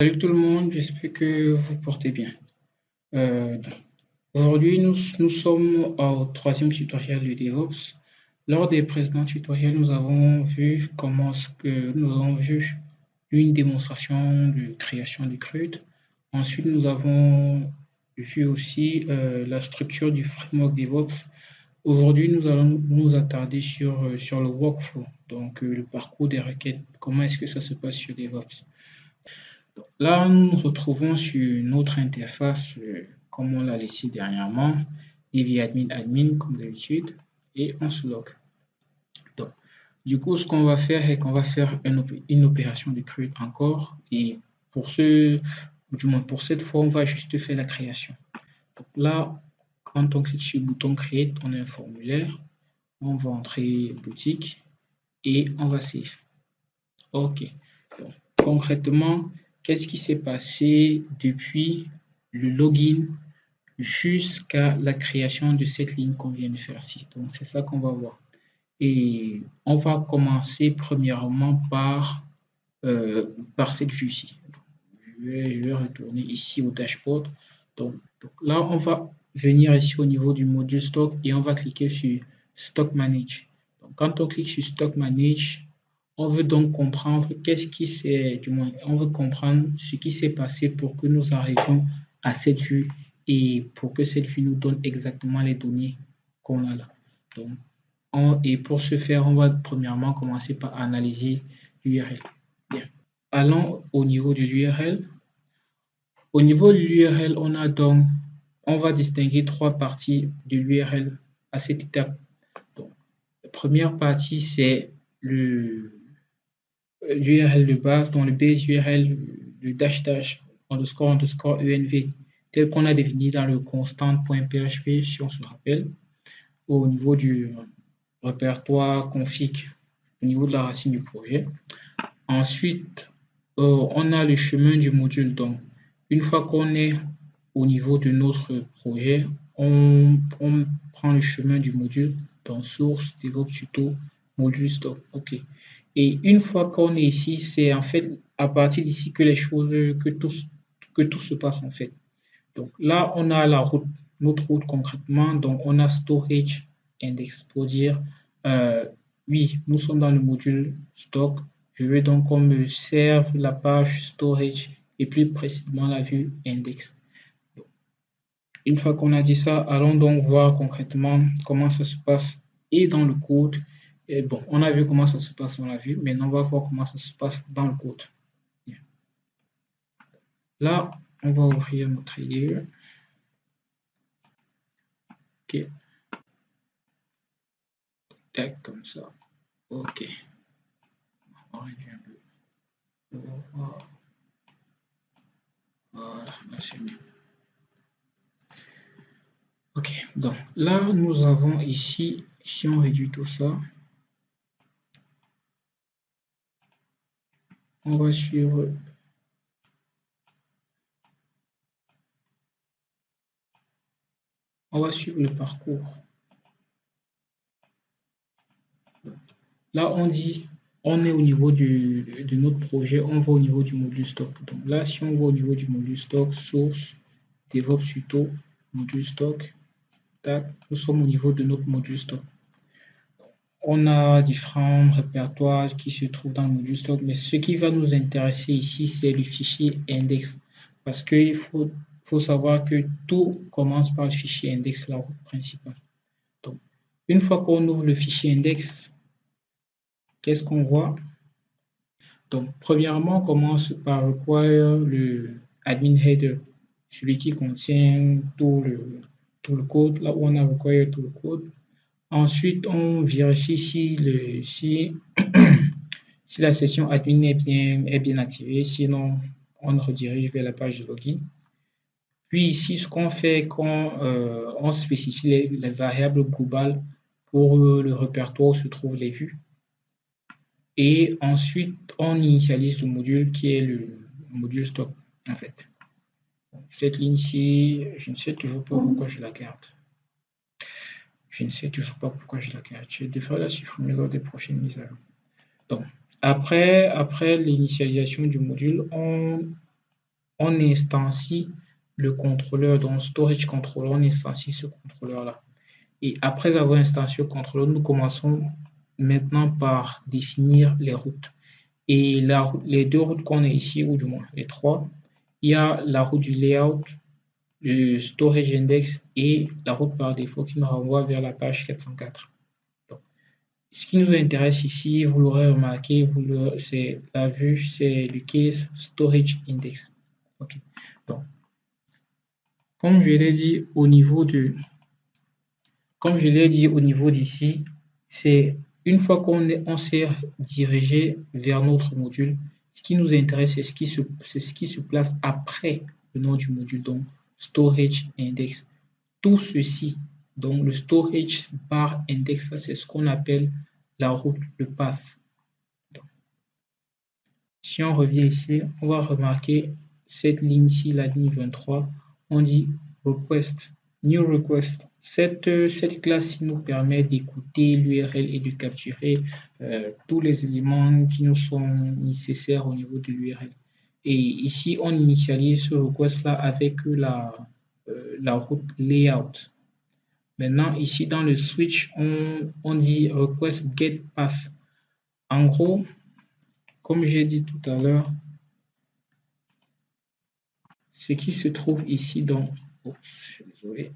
Salut tout le monde, j'espère que vous portez bien. Donc, aujourd'hui, nous sommes au troisième tutoriel du DevOps. Lors des précédents tutoriels, nous avons vu nous avons vu une démonstration de création du CRUD. Ensuite, nous avons vu aussi la structure du framework DevOps. Aujourd'hui, nous allons nous attarder sur le workflow, donc le parcours des requêtes. Comment est-ce que ça se passe sur DevOps? Là, nous nous retrouvons sur notre interface, comme on l'a laissé dernièrement, admin comme d'habitude, et on se log. Donc, du coup, ce qu'on va faire est qu'on va faire une opération de create encore, et du moins pour cette fois, on va juste faire la création. Donc là, quand on clique sur le bouton create, on a un formulaire, on va entrer boutique et on va save. Ok. Donc, concrètement, qu'est-ce qui s'est passé depuis le login jusqu'à la création de cette ligne qu'on vient de faire ici? Donc, c'est ça qu'on va voir. Et on va commencer premièrement par cette vue-ci. Je vais retourner ici au dashboard. Donc là, on va venir ici au niveau du module stock et on va cliquer sur Stock Manage. Donc, quand on clique sur Stock Manage, on veut donc comprendre on veut comprendre ce qui s'est passé pour que nous arrivions à cette vue et pour que cette vue nous donne exactement les données qu'on a là. Donc, et pour ce faire, on va premièrement commencer par analyser l'URL. Bien. Allons au niveau de l'URL. Au niveau de l'URL, on va distinguer trois parties de l'URL à cette étape. Donc, la première partie, c'est l'URL de base, dans le base URL, le underscore env, tel qu'on a défini dans le constant.php, si on se rappelle, au niveau du répertoire config, au niveau de la racine du projet. Ensuite, on a le chemin du module. Donc, une fois qu'on est au niveau de notre projet, on prend le chemin du module, donc source, DevOps tuto, module stock. OK. Et une fois qu'on est ici, c'est en fait à partir d'ici que que tout se passe en fait. Donc là, on a notre route concrètement. Donc on a storage index pour dire oui, nous sommes dans le module stock. Je veux donc qu'on me serve la page storage et plus précisément la vue index. Une fois qu'on a dit ça, allons donc voir concrètement comment ça se passe et dans le code. Et bon, on a vu comment ça se passe dans la vue, maintenant on va voir comment ça se passe dans le code. Là, on va ouvrir notre IDE. OK. Tac, comme ça. OK. On va réduire un peu. On va voir. Voilà, là c'est mieux. OK, donc là, nous avons ici, si on réduit tout ça, on va suivre le parcours. Là, on dit, on est au niveau de notre projet, on va au niveau du module stock. Donc là, si on va au niveau du module stock, source, DevOps tuto, module stock, tac, nous sommes au niveau de notre module stock. On a différents répertoires qui se trouvent dans le module stock, mais ce qui va nous intéresser ici, c'est le fichier index. Parce qu'il faut savoir que tout commence par le fichier index, la route principale. Donc, une fois qu'on ouvre le fichier index, qu'est-ce qu'on voit? Donc, premièrement, on commence par require le admin header, celui qui contient tout le code, là où on a require tout le code. Ensuite, on vérifie si la session admin est bien activée, sinon on redirige vers la page de login. Puis ici, ce qu'on fait, on spécifie les variables globales pour le répertoire où se trouvent les vues. Et ensuite, on initialise le module qui est le module stock en fait. Cette ligne-ci, je ne sais toujours pas pourquoi je la garde. Je ne sais toujours pas pourquoi je la garde. Je devrais la supprimer lors des prochaines mises à jour. Donc, après l'initialisation du module, on instancie le contrôleur, donc storage controller, on instancie ce contrôleur-là. Et après avoir instancié le contrôleur, nous commençons maintenant par définir les routes. Et les deux routes qu'on a ici, ou du moins les trois, il y a la route du layout, le storage index et la route par défaut qui me renvoie vers la page 404. Donc, ce qui nous intéresse ici, vous l'aurez remarqué, c'est la vue, c'est le case storage index. Okay. Donc, comme je l'ai dit au niveau d'ici, c'est une fois qu'on s'est dirigé vers notre module, ce qui nous intéresse, c'est ce qui se place après le nom du module, donc storage index. Tout ceci, donc le storage bar index, c'est ce qu'on appelle la route, le path. Donc, si on revient ici, on va remarquer cette ligne ici, la ligne 23, on dit request, new request. Cette classe nous permet d'écouter l'URL et de capturer tous les éléments qui nous sont nécessaires au niveau de l'URL. Et ici, on initialise ce request-là avec la route layout. Maintenant, ici dans le switch, on dit request get path. En gros, comme j'ai dit tout à l'heure, ce qui se trouve ici dans désolé.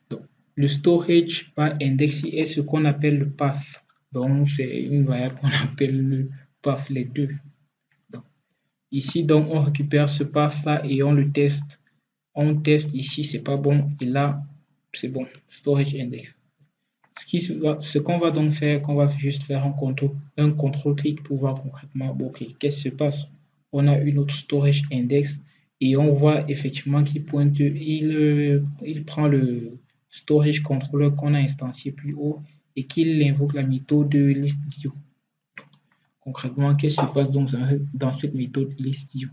Donc, le storage par index est ce qu'on appelle le path. Donc, c'est une variable qu'on appelle le path, les deux. Donc, ici, donc, on récupère ce path-là et on le teste. On teste ici, c'est pas bon. Et là, c'est bon. Storage index. Ce qu'on va donc faire, qu'on va juste faire un contrôle-clic pour voir concrètement, bon, ok, qu'est-ce qui se passe? On a une autre storage index et on voit effectivement qu'il pointe, il prend le storage controller qu'on a instancié plus haut et qu'il invoque la méthode list_dio. Concrètement, qu'est-ce qui se passe donc dans cette méthode list_dio?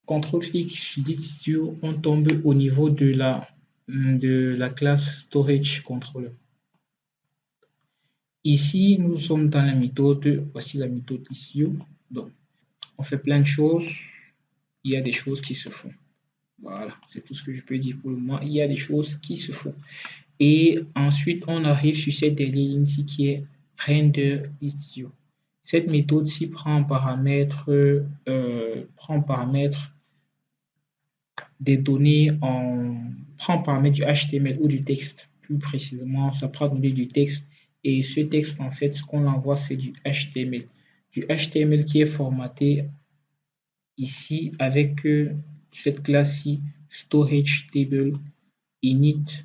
Contrôle-clic sur list_dio, on tombe au niveau de la classe storage controller. Ici, nous sommes dans la méthode, voici la méthode list_io. Donc, on fait plein de choses, il y a des choses qui se font. Voilà, c'est tout ce que je peux dire pour le moment. Il y a des choses qui se font. Et ensuite, on arrive sur cette dernière ligne ici qui est render list_io. Cette méthode-ci prend en paramètre des données prend en paramètre du HTML ou du texte. Plus précisément, ça prend donner du texte. Et ce texte, en fait, ce qu'on envoie, c'est du HTML. Du HTML qui est formaté ici avec cette classe-ci, storage table init,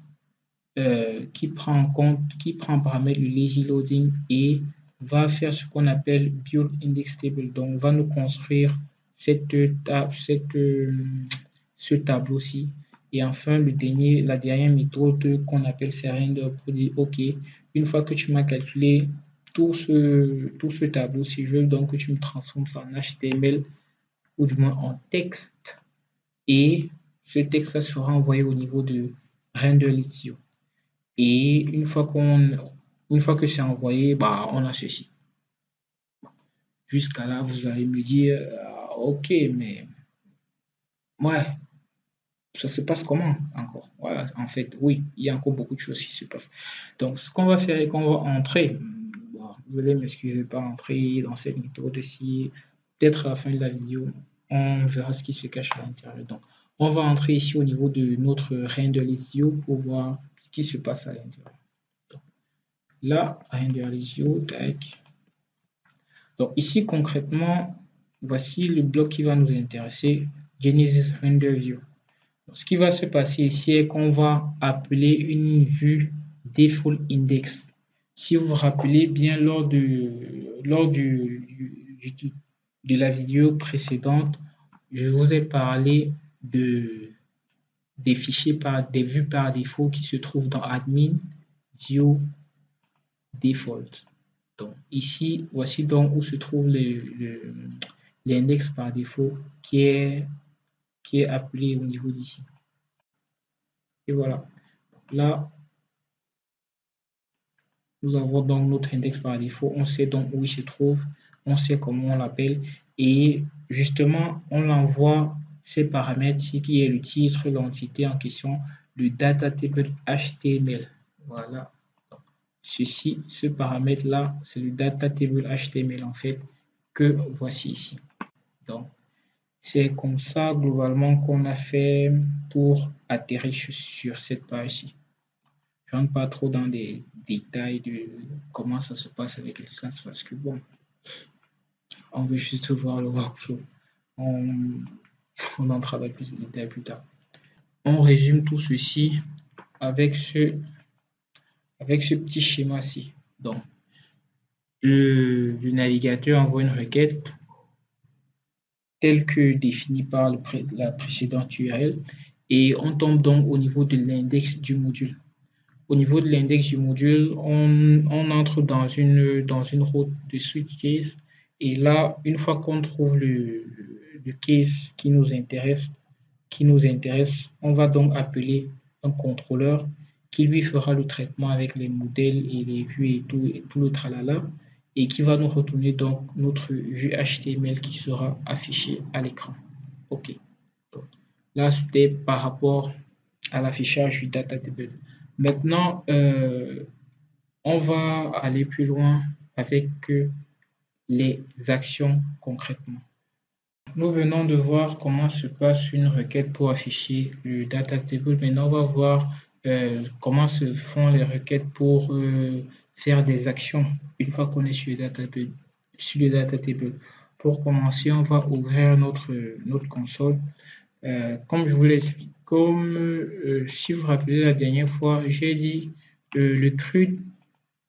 qui prend en paramètre le lazy loading et va faire ce qu'on appelle build index table. Donc, va nous construire ce tableau-ci. Et enfin, la dernière méthode qu'on appelle faire render pour dire, OK, une fois que tu m'as calculé tout ce tableau-ci, je veux donc que tu me transformes ça en HTML ou du moins en texte. Et ce texte-là sera envoyé au niveau de render list_io. Et une fois que c'est envoyé, bah, on a ceci. Jusqu'à là, vous allez me dire, OK, mais ouais, ça se passe comment encore? Voilà, en fait, oui, il y a encore beaucoup de choses qui se passent. Donc, ce qu'on va faire est qu'on va entrer. Bon, vous allez m'excuser pas entrer dans cette méthode-ci. Peut-être à la fin de la vidéo, on verra ce qui se cache à l'intérieur. Donc, on va entrer ici au niveau de notre render list_io pour voir ce qui se passe à l'intérieur. Là, render list_io, tac. Donc ici, concrètement, voici le bloc qui va nous intéresser, Genesis Render View. Donc, ce qui va se passer ici est qu'on va appeler une vue default index. Si vous vous rappelez bien lors de la vidéo précédente, je vous ai parlé des fichiers des vues par défaut qui se trouvent dans Admin View Default. Donc ici, voici donc où se trouve l'index par défaut qui est appelé au niveau d'ici. Et voilà. Là, nous avons donc notre index par défaut. On sait donc où il se trouve, on sait comment on l'appelle et justement, on l'envoie ces paramètres qui est le titre, l'entité en question, le data table HTML. Voilà. Ce paramètre-là, c'est le data table HTML en fait que voici ici. Donc, c'est comme ça globalement qu'on a fait pour atterrir sur cette page-ci. Je ne rentre pas trop dans des détails de comment ça se passe avec les classes parce que bon, on veut juste voir le workflow. On entrera dans plus de détails plus tard. On résume tout ceci avec ce petit schéma-ci. Donc, le navigateur envoie une requête telle que définie par la précédente URL et on tombe donc au niveau de l'index du module. Au niveau de l'index du module, on entre dans une route de switch case et là, une fois qu'on trouve le case qui nous intéresse, on va donc appeler un contrôleur qui lui fera le traitement avec les modèles et les vues et tout le tralala et qui va nous retourner donc notre vue HTML qui sera affichée à l'écran. Ok. Donc, là, c'était par rapport à l'affichage du data table. Maintenant, on va aller plus loin avec les actions concrètement. Nous venons de voir comment se passe une requête pour afficher le data table. Maintenant, on va voir comment se font les requêtes pour faire des actions une fois qu'on est sur le data table. Pour commencer, on va ouvrir notre console. Comme je vous l'explique, si vous vous rappelez la dernière fois, j'ai dit le CRUD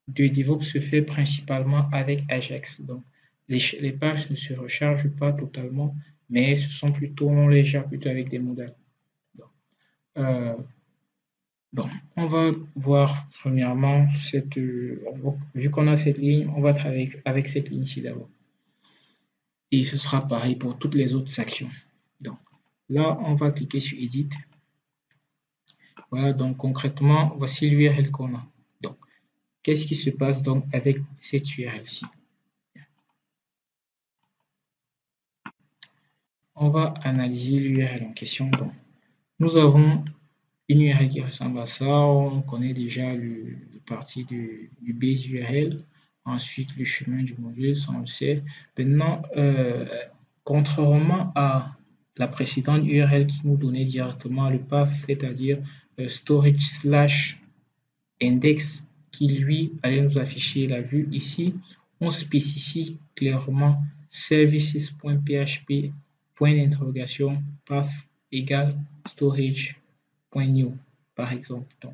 de DevOps se fait principalement avec Ajax. Donc, les pages ne se rechargent pas totalement, mais ce sont plutôt, on les gère plutôt avec des modèles. Donc, bon, on va voir premièrement vu qu'on a cette ligne, on va travailler avec cette ligne-ci d'abord. Et ce sera pareil pour toutes les autres actions. Donc, là, on va cliquer sur Edit. Voilà, donc concrètement, voici l'URL qu'on a. Donc, qu'est-ce qui se passe donc avec cette URL-ci? On va analyser l'URL en question. Donc, nous avons une URL qui ressemble à ça. On connaît déjà le parti du base URL. Ensuite, le chemin du module, ça on le sait. Maintenant, contrairement à la précédente URL qui nous donnait directement le path, c'est-à-dire storage/index, qui lui allait nous afficher la vue ici, on spécifie clairement services.php point d'interrogation path égale storage.new par exemple. Donc,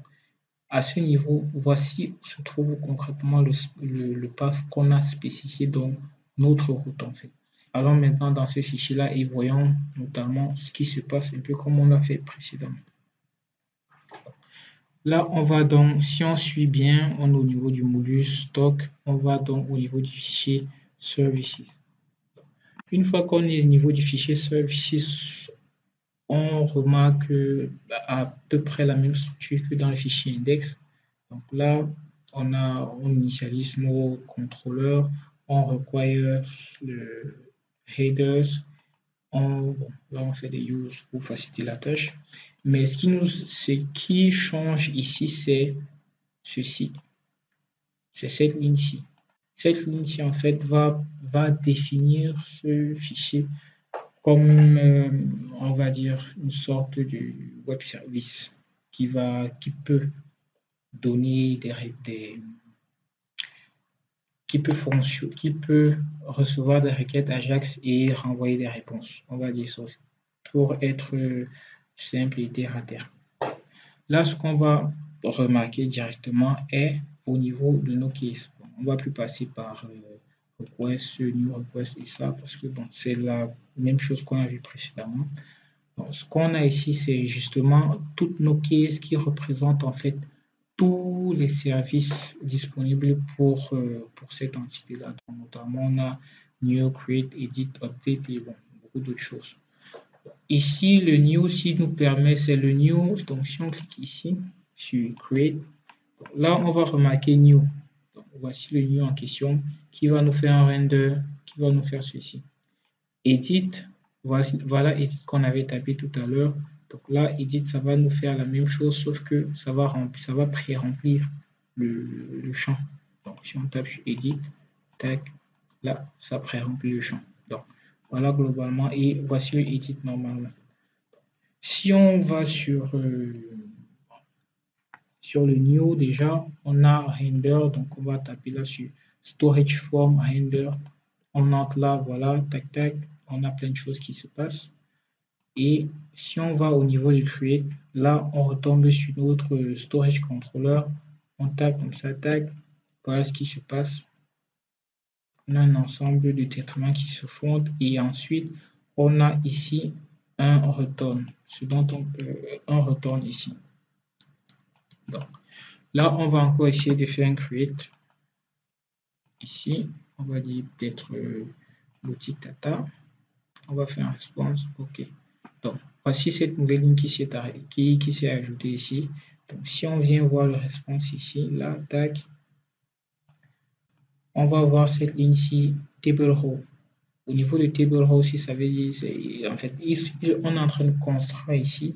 à ce niveau, voici où se trouve concrètement le path qu'on a spécifié dans notre route en fait. Allons maintenant dans ce fichier-là et voyons notamment ce qui se passe un peu comme on l'a fait précédemment. Là, on va donc, si on suit bien, on est au niveau du module stock, on va donc au niveau du fichier services. Une fois qu'on est au niveau du fichier services, on remarque à peu près la même structure que dans le fichier index. Donc là, on initialise nos contrôleurs, on require le headers, là on fait des use pour faciliter la tâche. Mais ce qui change ici, c'est ceci. C'est cette ligne-ci. Cette ligne-ci, en fait, va définir ce fichier comme, on va dire, une sorte de web service qui peut donner qui peut recevoir des requêtes Ajax et renvoyer des réponses. On va dire ça pour être simple et terre à terre. Là, ce qu'on va remarquer directement est au niveau de nos cases. On ne va plus passer par request, new request et ça parce que bon, c'est la même chose qu'on a vu précédemment. Donc, ce qu'on a ici, c'est justement toutes nos cases qui représentent en fait tous les services disponibles pour cette entité-là. Notamment, on a new, create, edit, update et bon, beaucoup d'autres choses. Ici, le new, si nous permet, c'est le new. Donc, si on clique ici sur create, là, on va remarquer new. Donc, voici le new en question qui va nous faire un render, qui va nous faire ceci. edit, voilà edit qu'on avait tapé tout à l'heure. Donc là, edit, ça va nous faire la même chose, sauf que ça va pré-remplir le champ. Donc si on tape sur edit, tac, là, ça pré-remplit le champ. Donc voilà globalement, et voici le edit normalement. Si on va sur le new, déjà, on a render, donc on va taper là sur storage form render. On entre là, voilà, tac, tac, on a plein de choses qui se passent. Et si on va au niveau du create, là, on retombe sur notre storage controller. On tape comme ça, tac, voilà ce qui se passe. On a un ensemble de traitements qui se font et ensuite, on a ici un return, ce dont on peut, un return ici. Donc, là, on va encore essayer de faire un create. Ici, on va dire peut-être boutique data. On va faire un response, OK. Donc, voici cette nouvelle ligne qui s'est ajoutée ici. Donc, si on vient voir le response ici, là, tac, on va voir cette ligne ici, table row. Au niveau de table row, si ça veut dire, en fait, on est en train de construire ici,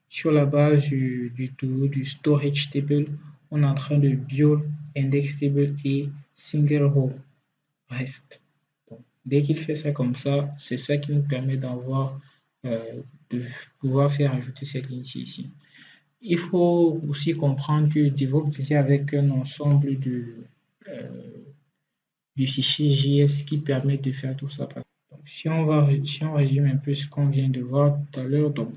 sur la base du storage table, on est en train de build index table et single row rest. Donc, dès qu'il fait ça comme ça, c'est ça qui nous permet de pouvoir faire ajouter cette ligne ici. Il faut aussi comprendre que DevOps vient avec un ensemble euh, de fichiers JS qui permettent de faire tout ça. Donc, si on résume un peu ce qu'on vient de voir tout à l'heure, donc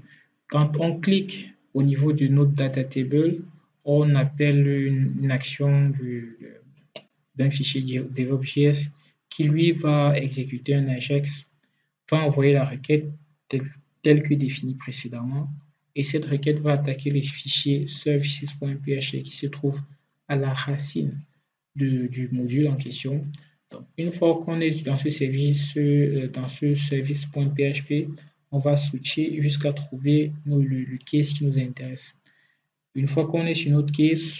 quand on clique au niveau de notre data table, on appelle une action d'un fichier DevOps.js qui lui va exécuter un Ajax, va envoyer la requête telle que définie précédemment, et cette requête va attaquer les fichiers services.php qui se trouvent à la racine du module en question. Donc, une fois qu'on est dans ce service.php, on va switcher jusqu'à trouver le case qui nous intéresse. Une fois qu'on est sur notre case,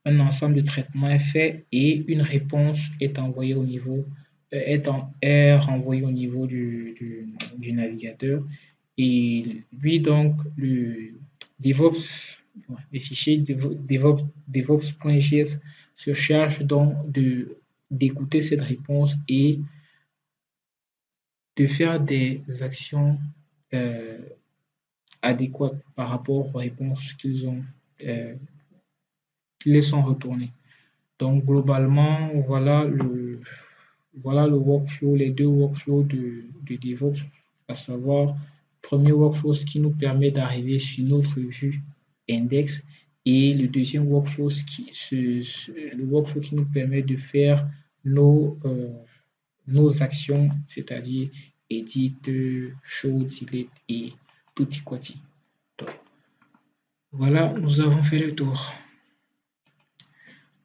un ensemble de traitements est fait et une réponse est envoyée au niveau, est renvoyée au niveau du navigateur. Et lui, donc, les fichiers DevOps.js se charge donc d'écouter cette réponse et de faire des actions euh, adéquates par rapport aux réponses euh, qui les sont retournées. Donc globalement, voilà le workflow, les deux workflows de DevOps, à savoir premier workflow qui nous permet d'arriver sur notre vue index et le deuxième workflow, le workflow qui nous permet de faire nos actions, c'est-à-dire edit, show, delete et tutti quanti. Voilà, nous avons fait le tour.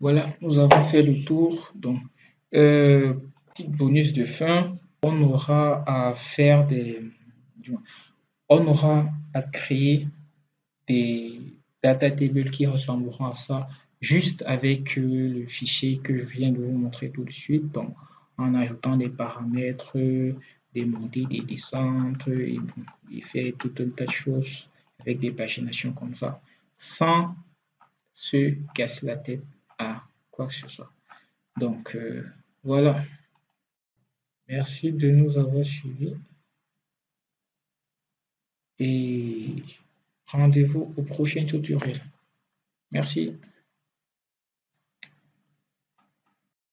Voilà, nous avons fait le tour. Donc, petit bonus de fin, on aura à faire on aura à créer des data tables qui ressembleront à ça, juste avec le fichier que je viens de vous montrer tout de suite. Donc, en ajoutant des paramètres, des montées, des descentes, et faire tout un tas de choses avec des paginations comme ça, sans se casser la tête à quoi que ce soit. Donc, voilà. Merci de nous avoir suivis et rendez-vous au prochain tutoriel. Merci.